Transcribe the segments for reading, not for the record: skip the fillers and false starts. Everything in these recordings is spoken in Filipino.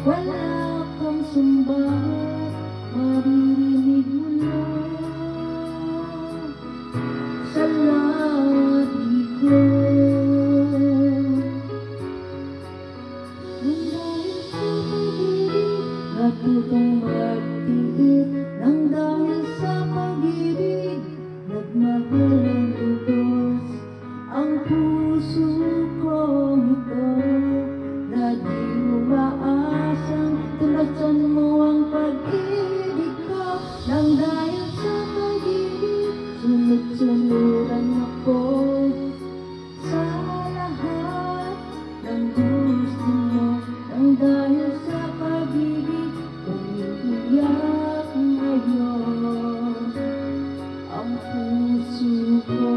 Wala kang sumbat, maririnig mo lang sa labi ko. Nang dahil sa pag-ibig, natutong magtiis. Nang dahil sa pag-ibig, nagmahal ng lubos ang puso kong ito, na di umaasang tunasan mo ang pag-ibig ko. Nang dahil sa pag-ibig, sunod-sunuran ako sa lahat ng gusto mo. Nang dahil sa pag-ibig, umiiyak ngayon ang puso ko.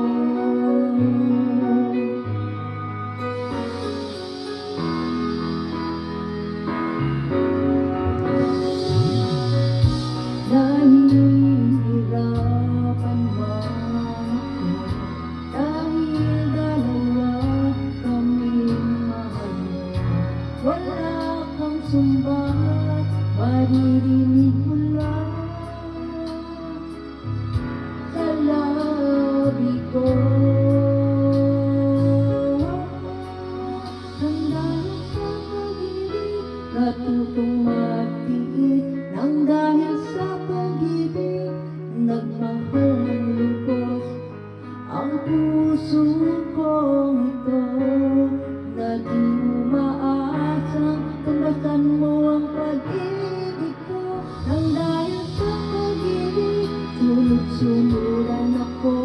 Nahihirapan man ako dahil dalawa kaming mahal mo. Wala kang sumbat, maririnig mo lang sa labi ko. Nang dahil sa pag-ibig, natutong magtiis. Nang dahil sa pag-ibig, nagmahal ng lubos ang puso kong ito, na di umaasang tunasan mo ang pag-ibig ko. Nang dahil sa pag-ibig, sunod-sunuran ako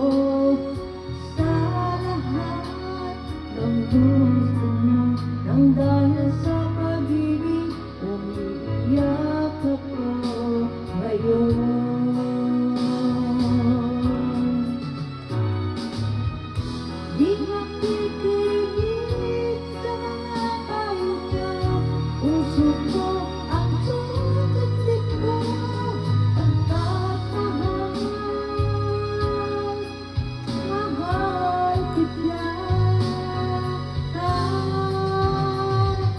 sa lahat ng gusto mo. Nang dahil sa pag-ibig, umiiyak ako ngayon. Di makikinig sa mga payo ko, puso ko ang susunod ko. Pagkakahal, mahal kita.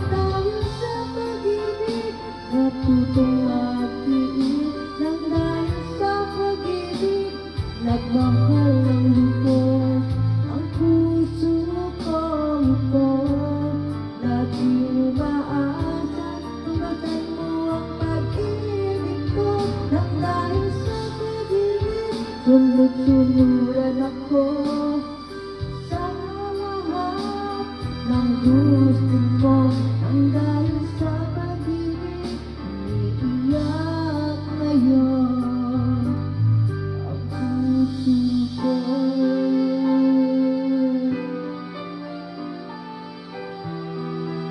Dahil sa pag-ibig, natutong magtiis. Nang dahil sa pag-ibig, nagmahal ng lubos ang puso kong ito, na di umaasang tumasan mo ang pag-ibig ko. Nang dahil sa pag-ibig, sunod-sunuran ako